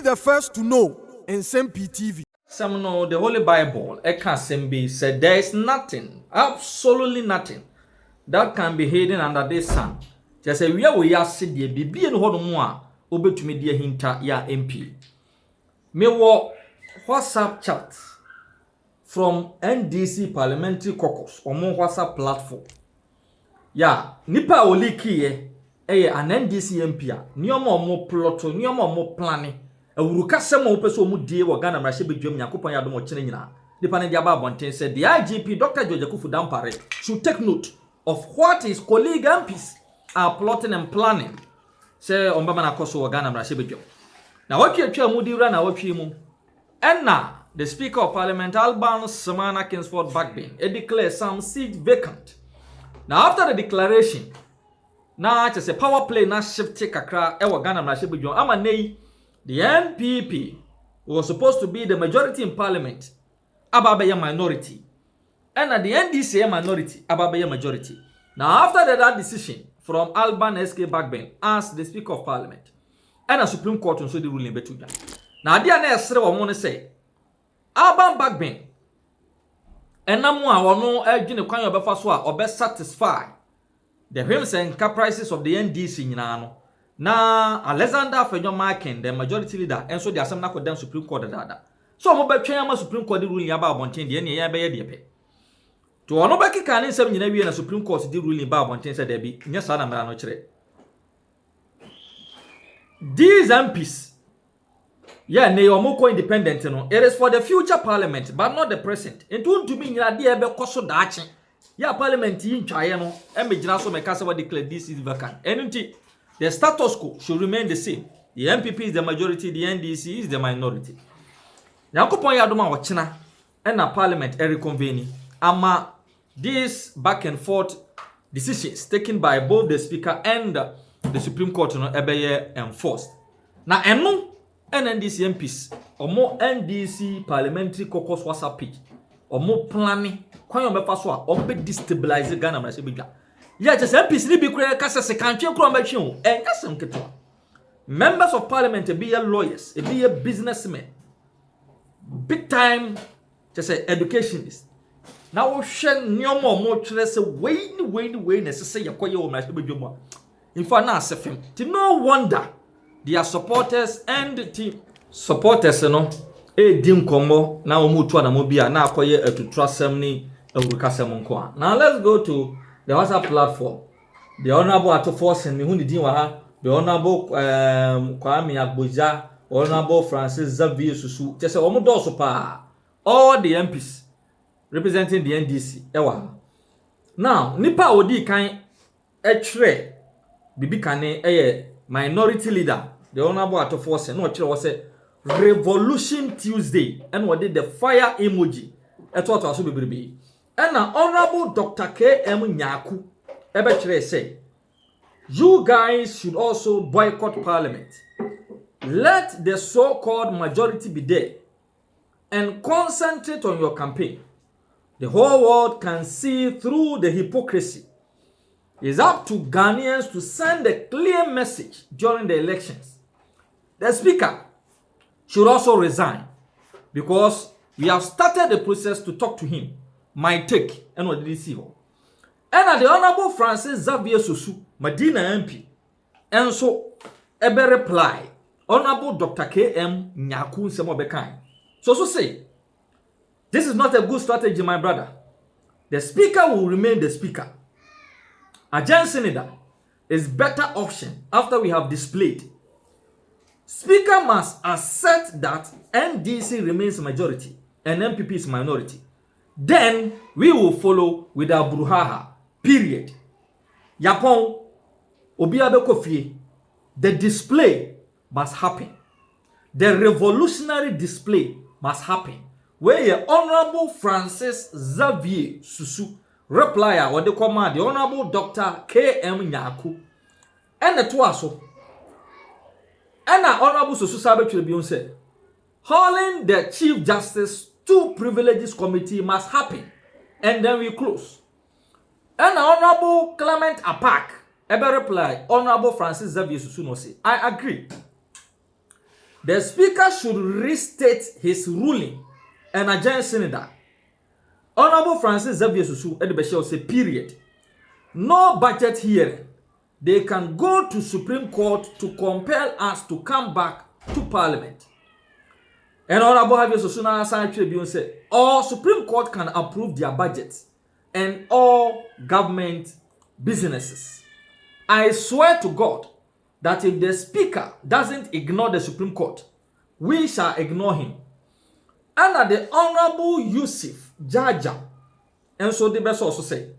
the first to know. Nsem-Pii TV. Some know the Holy Bible, Nsem-Pii said there is nothing, absolutely nothing, that can be hidden under this sun. Just say we are sit there, be in Hodomua, Obe to me dear hinta ya MP. Me wo WhatsApp chat from NDC Parliamentary caucus or more WhatsApp platform. Ya, nipa oliki an NDC MP a nioma mo ploto, nioma mo planning. Awuruka sema opeso mu die wo Ghana mrahye bedwam Yakopon ya domo kyene nyina nipa ne dia ba bonten said the IGP Dr. George Akufu-Dampare should take note of what his colleague MPs are plotting and planning. Say ombama na koso wo Ghana mrahye bedwam na watwa mu diura na watwi mu enna the Speaker of Parliament Alban Semana Kingsford Backbane declared some seat vacant. Now after the declaration na just a power play na shift kakra e wo Ghana mrahye bedwam ama nei the NPP was supposed to be the majority in parliament, Ababeya minority. And at the NDC minority, Ababeya majority. Now after that decision from Alban SK Backbane as the Speaker of Parliament, and a Supreme Court also the ruling betuja. Now the answer I want to say, Alban Backbane, and namwa wano urging the kwan obefa so a obe satisfy the whims and caprices of the NDC nyinano. Na Alexander Fejomakin, the majority leader, and so the Assembly could Supreme Court dada. So mo be twema Supreme Court ruling about bonten de na be ye de pe. To ono be kika ne nsem nyina wie na Supreme Court di ruling about bonten say there be nya sa na mra no kire. These MPs, yeah, they are more independent no. It is for the future parliament but not the present. Into to me nyina de e be koso daache. Yeah, parliament yi ntwaye no e me gina so me ka say what declare this is vacant. Enunti the status quo should remain the same. The MPP is the majority, the NDC is the minority. Yakopon Yadoma Wachina and a parliament reconvening. Ama these back and forth decisions taken by both the Speaker and the Supreme Court enforced. Now, NDC MPs or more NDC Parliamentary caucus WhatsApp page or more planning, or be destabilize Ghana Mrashibiga. Yeah, just MPs ni be create kasa se country kro mbetwe and yasem keto. Members of parliament be lawyers, be businessmen. Big time just say educationists. Now we share nyoma mo twere se we na se yakoye wo mrahye bedwom. In fact na asefem. No wonder their supporters and the team supporters no di nkomo na wo mutu na mo bia na akoye atutrasem ni awurukasem nko a. Now let's go to the WhatsApp platform. The Honorable Atoforsen, me who didn't ha. The Honorable Kwame Agboja, Honorable Francis Xavier Susu. Just say omodo pa. All the MPs representing the NDC. Ewa. Now, nipa odi kan etre bibi kane minority leader. The Honorable Atoforsen no kire was say Revolution Tuesday and what did the fire emoji. Eto aso bebrebe. And now, Honorable Dr. K.M. Nyaku Ebechere say, you guys should also boycott Parliament. Let the so-called majority be there and concentrate on your campaign. The whole world can see through the hypocrisy. It's up to Ghanaians to send a clear message during the elections. The Speaker should also resign because we have started the process to talk to him. My take and what did he see? And the Honorable Francis Xavier Susu, Medina MP, and so ebe reply, Honorable Dr. K.M. Nyaku Nsem-Pii. So say, this is not a good strategy, my brother. The Speaker will remain the Speaker. A Senator is better option after we have displayed. Speaker must accept that NDC remains majority and MPP is minority. Then we will follow with our brouhaha. Period. Yapon Obiabe Kofi. The display must happen. The revolutionary display must happen. Where your Honorable Francis Xavier Susu reply what they command the Honorable Dr. K.M. Nyaku and the Twaso. And the Honorable Susu Sabe Tribune said, calling the Chief Justice to Privileges Committee must happen. And then we close. And the Honorable Clement Apak ever reply, Honorable Francis Xavier Susu no say, I agree. the Speaker should restate his ruling and adjourn Senator. Honorable Francis Xavier Susu Edibeshel say, period. No budget hearing. They can go to Supreme Court to compel us to come back to Parliament. And Honorable Xavier Susu now signed Tribune said, all Supreme Court can approve their budgets and all government businesses. I swear to God that if the Speaker doesn't ignore the Supreme Court, we shall ignore him. And the Honorable Yusuf Jaja, and so the best also say,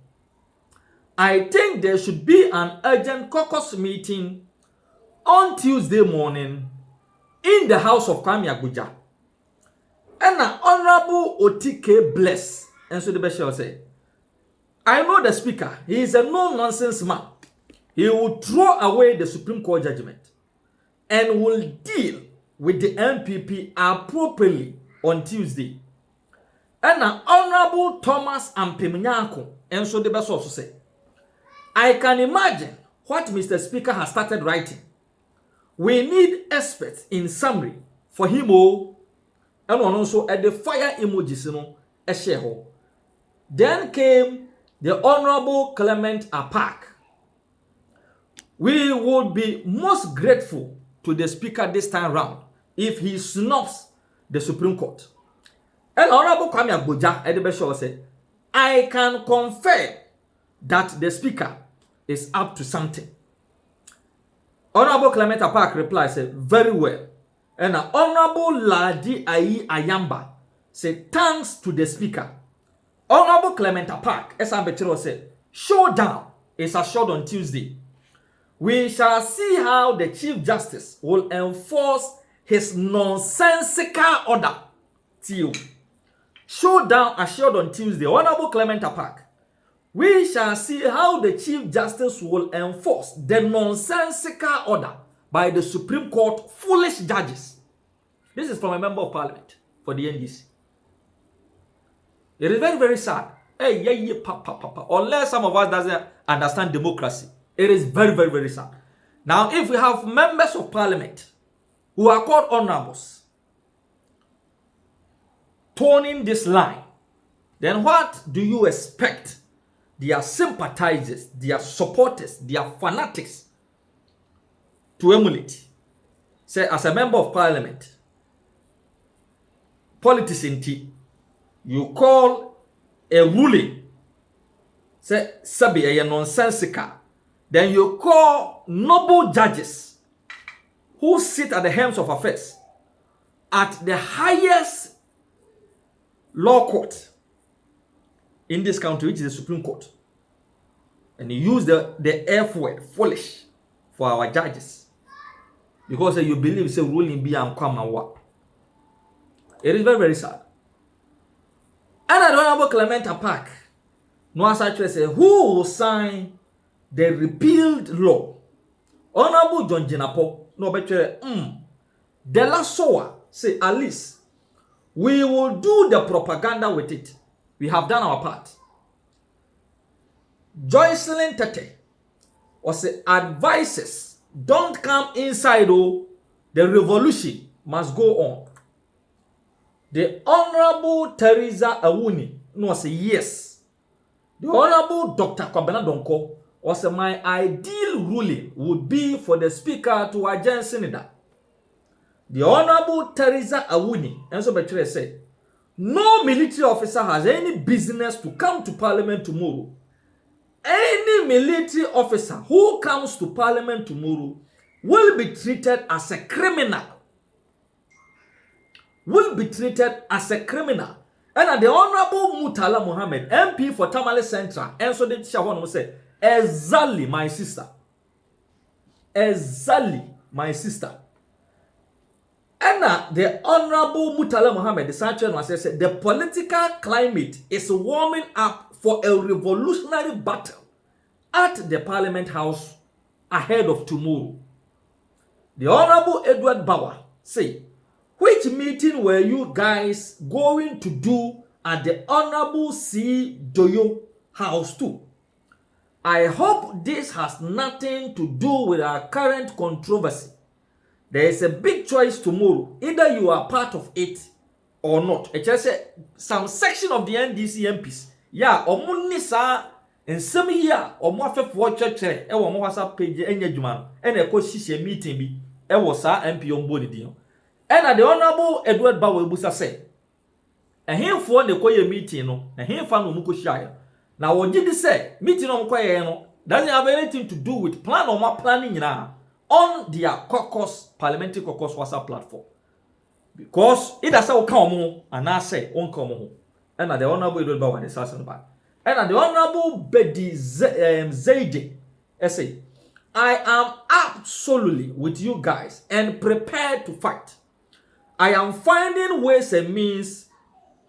I think there should be an urgent caucus meeting on Tuesday morning in the house of Kwame Agbodza. And the Honorable Otike Bless, and so the best shall say, I know the Speaker, he is a no-nonsense man. He will throw away the Supreme Court judgment and will deal with the NPP appropriately on Tuesday. And the Honorable Thomas Ampeminyanko, and so the best also say, I can imagine what Mr. Speaker has started writing. We need experts in summary for him, and also at the fire emojis, a share. Then came the Honorable Clement Apak. We would be most grateful to the Speaker this time round if he snubs the Supreme Court. And Honorable Kwame Agbodza Edibeshel said, I can confirm that the Speaker is up to something. Honorable Clement Apak replied, said, very well. And Honorable Ladi Ayi Ayamba said, thanks to the Speaker. Honorable Clement Apak, Nsem-Pii said, showdown is assured on Tuesday. We shall see how the Chief Justice will enforce his nonsensical order. Showdown assured on Tuesday. Honorable Clement Apak. We shall see how the Chief Justice will enforce the nonsensical order by the Supreme Court foolish judges. This is from a member of Parliament for the NDC. It is very, very sad. Unless some of us doesn't understand democracy. It is very, very, very sad. Now, if we have members of Parliament who are called honorables toning this line, then what do you expect their sympathizers, their supporters, their fanatics to emulate? Say, as a member of Parliament, politics in tea, you call a ruling, say, sabi a nonsensical. Then you call noble judges who sit at the helms of affairs at the highest law court in this country, which is the Supreme Court. And you use the F word, foolish, for our judges. Because you believe it's a ruling be and come and what. It is very, very sad. And the Honorable Clement Apak, no such say, who will sign the repealed law? Honorable John Jinapo, no better, the last sower, say, at least, we will do the propaganda with it. We have done our part. Joycelyn Tete was advises, don't come inside, the revolution must go on. The Honorable Teresa Awuni no say yes. The Honorable Dr. Kwabena Donko was my ideal ruling would be for the Speaker to adjourn Senator. The Honorable Teresa Awuni and so Betre said, no military officer has any business to come to Parliament tomorrow. Any military officer who comes to Parliament tomorrow will be treated as a criminal. Will be treated as a criminal. And the Honorable Mutala Mohammed, MP for Tamale Central, and so the Shawon will say, exactly my sister. Exactly my sister. And the Honorable Mutala Mohammed, the Central was said, the political climate is warming up for a revolutionary battle at the Parliament House ahead of tomorrow. The Honorable Edward Bauer say, which meeting were you guys going to do at the Honorable C. Doyo house too? I hope this has nothing to do with our current controversy. there is a big choice tomorrow. Either you are part of it or not. It just say some section of the NDC MPs. Yeah, omuni sa nsem here omo afefo twetwere e wo mo WhatsApp page enya dwuma no e na ekosisi meeting bi e wo sa MP ombo ni din. And the Honorable Edward Bawo Ebusa say, a handful ne koye meeting no, a handful no muko shire. Now what did he say? Meeting on koye no doesn't have anything to do with plan or not planning on their caucus, parliamentary caucus WhatsApp platform. Because it has all come and I say on come. And the Honorable Edward Bawo is asking about. And the Honorable Bedi Zaidi say, I am absolutely with you guys and prepared to fight. I am finding ways and means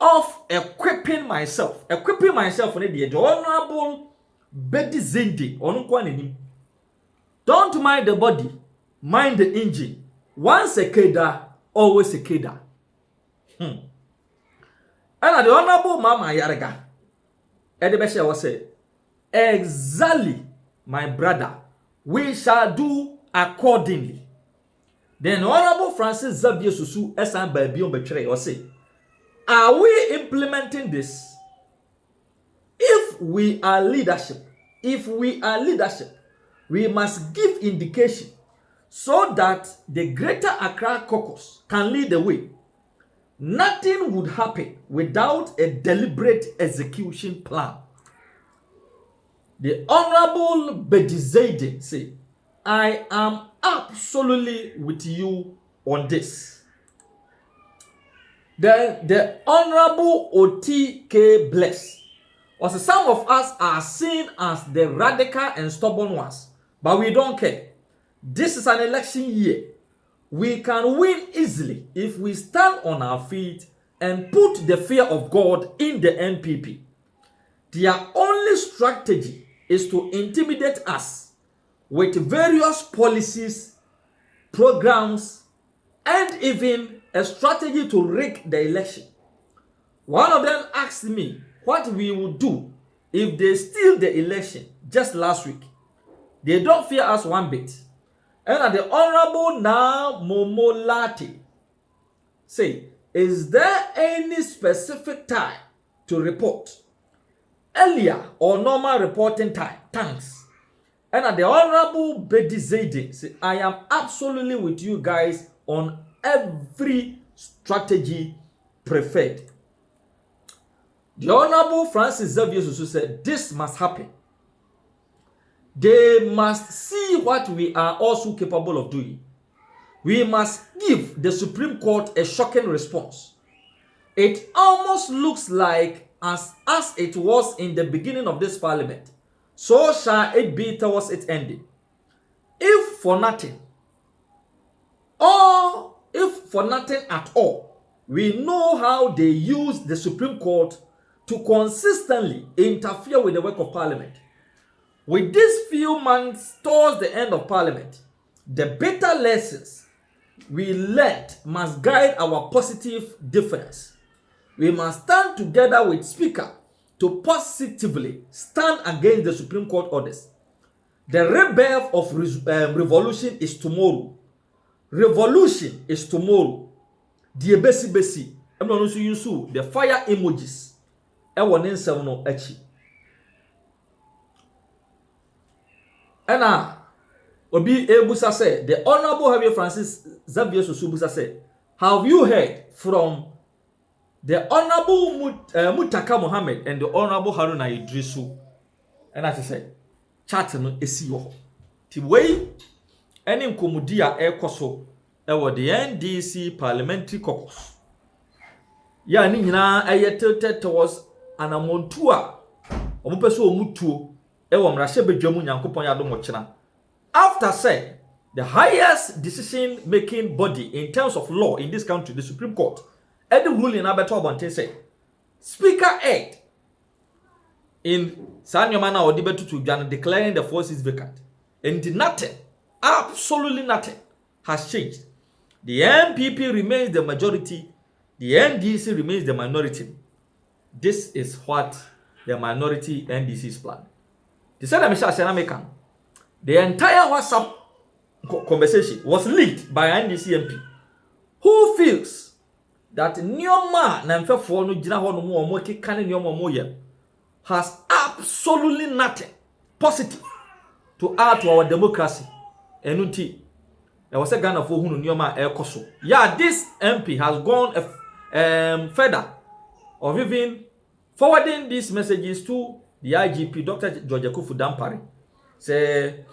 of equipping myself. Equipping myself for the Honorable Bedi Zaidi. Don't mind the body, mind the engine. Once a keda, always a keda. And the Honorable Mama Yaraga, Edebesha was say, exactly, my brother, we shall do accordingly. Then Honorable Francis Xavier Susu Esan Babion Betray or say, are we implementing this? If we are leadership, we must give indication so that the Greater Accra Caucus can lead the way. Nothing would happen without a deliberate execution plan. The Honorable Bedizaide say, I am absolutely with you on this. The Honorable O.T.K. Bless was some of us are seen as the radical and stubborn ones, but we don't care. This is an election year. We can win easily if we stand on our feet and put the fear of God in the NPP. Their only strategy is to intimidate us with various policies, programs, and even a strategy to rig the election. One of them asked me what we would do if they steal the election just last week. They don't fear us one bit. And the Honorable Na Momolati say, is there any specific time to report? Earlier or normal reporting time? Thanks. And the Honorable Bedi Zaidi say, I am absolutely with you guys on every strategy preferred. The Honorable Francis Xavier Susu said, this must happen. They must see what we are also capable of doing. We must give the Supreme Court a shocking response. It almost looks like as it was in the beginning of this parliament, so shall it be towards its ending. If for nothing, or if for nothing at all, we know how they use the Supreme Court to consistently interfere with the work of Parliament. With these few months towards the end of Parliament, the bitter lessons we learned must guide our positive difference. We must stand together with Speaker to positively stand against the Supreme Court orders. The rebirth of revolution is tomorrow. Revolution is tomorrow. The besi. I'm not also use the fire emojis. Nsem no echi. And Obi Ebusa said, the Honorable Javier Francis Xavier Susubusa said, have you heard from the Honorable Mutaka Mohammed and the Honorable Haruna Idrisu? And as I said, chat no esiwo. Ti way any nkomudia ekoso ewo the NDC Parliamentary caucus. Ya ni nyina ayete towards anamontua. Omupeso omutuo ewo mrahye bedwamu nyankopon ya domo kina. After say the highest decision making body in terms of law in this country, the Supreme Court, and the ruling about Obante say, Speaker Ed in Sanyomana or debate to Ghana declaring the forces vacant. And nothing, absolutely nothing has changed. The MPP remains the majority, the NDC remains the minority. This is what the minority NDC is planning. The entire WhatsApp conversation was leaked by NDC MP, who feels that Nyoma na mfefo no gina ho no mo omo keka ne Nyoma mo ye has absolutely nothing positive to add to our democracy. Enuti there was a Ghana for who Nyoma ekoso. Yeah, this MP has gone further of even forwarding these messages to the IGP, Dr. George Akufu Dampare. Say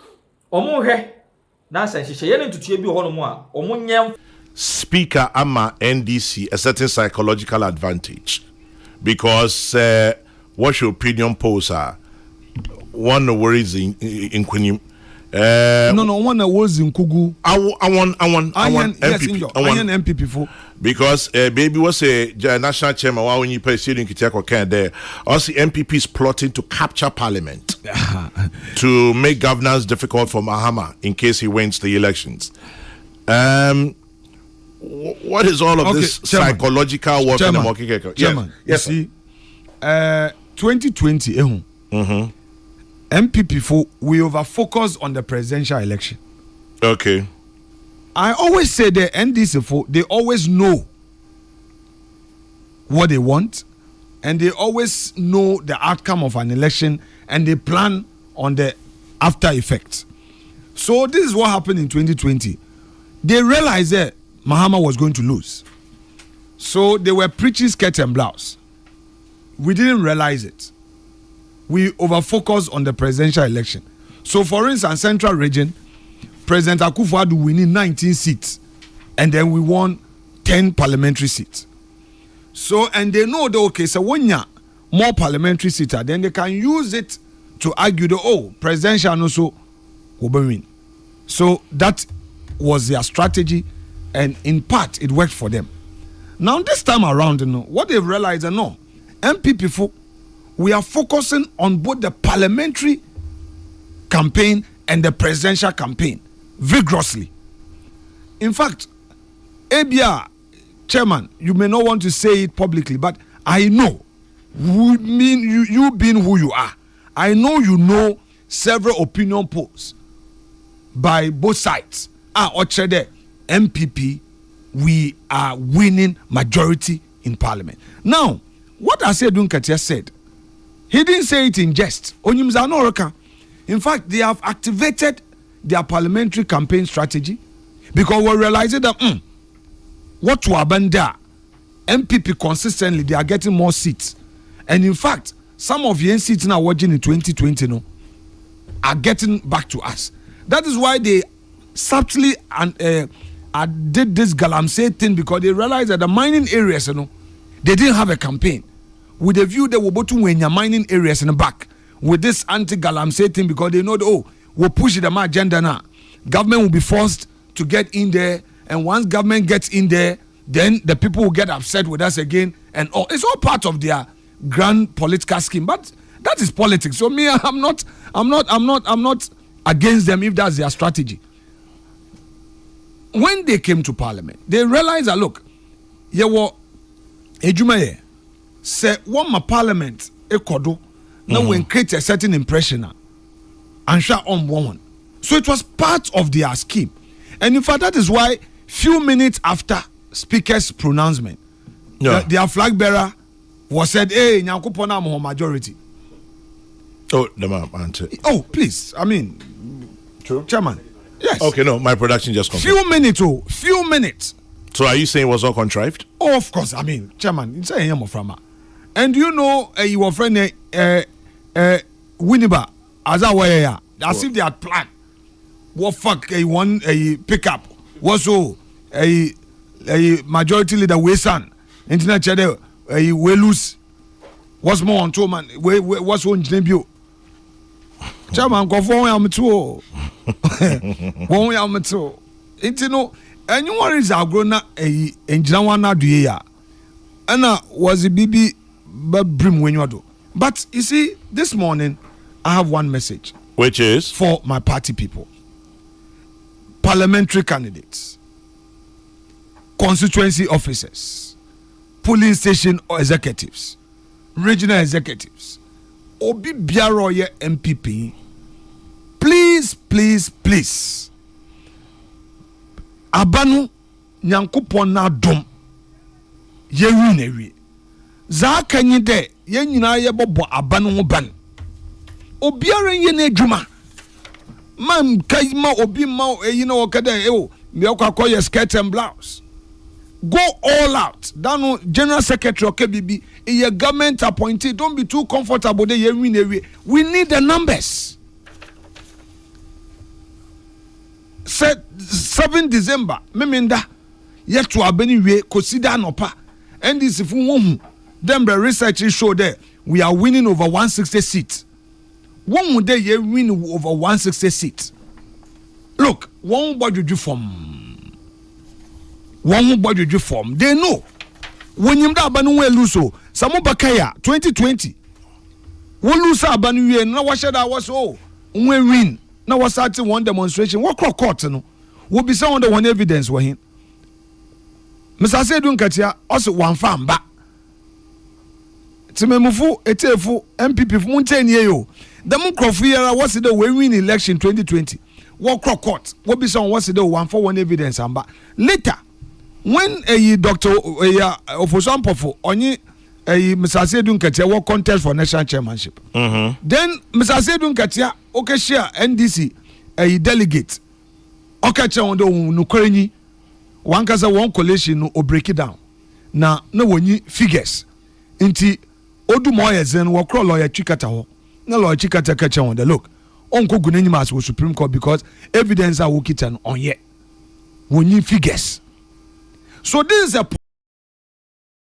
omo he na sense ye ne tutu bi ho no mo a omo nyem. Speaker ama NDC a certain psychological advantage because what's your opinion polls are one worries in Kunim. No, one was in Kugu. I want MPP. I want MPP for because baby was a national chairman. Why when you pay student can there? Also, MPP is plotting to capture parliament to make governance difficult for Mahama in case he wins the elections. What is all of this psychological work? Chairman, yes. You see, 2020, MPP for we over focus on the presidential election. Okay. I always say the NDC for they always know what they want, and they always know the outcome of an election, and they plan on the after effects. So this is what happened in 2020. They realized that Mahama was going to lose. So they were preaching skirt and blouse. We didn't realize it. We over-focused on the presidential election. So for instance, Central Region, President Akufo-Addo winning 19 seats. And then we won 10 parliamentary seats. So, and they know that, okay, so when you more parliamentary seats, then they can use it to argue that, presidential also will win. So that was their strategy. And in part, it worked for them. Now, this time around, what they've realized, MPP, we are focusing on both the parliamentary campaign and the presidential campaign vigorously. In fact, ABR, Chairman, you may not want to say it publicly, but I know, you being who you are, I know several opinion polls by both sides. MPP, we are winning majority in parliament. Now, what Asedun Katia said, he didn't say it in jest. In fact, they have activated their parliamentary campaign strategy because we're realizing that what to happen there, MPP consistently, they are getting more seats. And in fact, some of the seats now watching in 2020 are getting back to us. That is why they subtly did this galamsey thing because they realized that the mining areas, they didn't have a campaign. With a view they were about to win your mining areas in the back with this anti-galamsey thing because they know that, we'll push the agenda now. Government will be forced to get in there, and once government gets in there, then the people will get upset with us again, and it's all part of their grand political scheme. But that is politics. So me, I'm not against them if that's their strategy. When they came to parliament, they realized that look, Ejumaye say one ma parliament ekodo now when create a certain impression and share on one. So it was part of their scheme. And in fact, that is why few minutes after speaker's pronouncement, their flag bearer was said, hey, Nyakupona mo majority. Oh, the man answer. Oh, please. I mean, true. Chairman. Yes. Okay, no, my production just confirmed. Few minutes. So are you saying it was all contrived? Oh, of course. I mean, Chairman, it's a yam of Rama. And you know, your friend Winneba, as I were, as if they had planned. What fuck a pickup? What's so a majority leader we son internet channel we lose. What's more on two man? What's on debut? Chairman, go for am too. One am too. It's no. Anyone is a grown up a engineer do ya. Anna was a baby brim when you do. But you see, this morning I have one message. Which is? For my party people. Parliamentary candidates. Constituency officers. Polling station executives. Regional executives. Obi Biaroye MPP. Please. abanu nyankopon na dom ye wi na wi za kanyi de ye nyina ye bobo abanu ho ban obiara ye na adwuma man kai ma obi ma eyi na okada me akwa skirt and blouse go all out dano general secretary OKBB a government appointee don't be too comfortable there ye wi na wi we need the numbers. Set 7 December memenda yet to abeni we consider nopa NDC fu won them the research show there we are winning over 160 seats. One day you win over 160 seats. Look, one body form. One body form. They know when you da banu we lose so some bakaya 2020. We lose abanu we na washa da was we win. Now was starting one demonstration. What court no? We be some under one evidence we him. Mr. Sedun Katia also one farm back. Timemufu etefu MPP fu munten ye yo. The Mukrofia was the way win election 2020. What court? What be some was the 141 evidence amba. Later, when a doctor for some pofo only a Mr. Sedun Katia will contest for national chairmanship. Then Mr. Sedun Katia okay share NDC a delegate. Okay on the nukweni one kasa one coalition no break it down. Na no woni figures. Inti odu moye zen wo kro lawyer chikata ho. Na lawyer chikata kacha on the look. Onko gunenyi mas wo Supreme Court because evidence are wokita on ye. Woni figures. So this is a point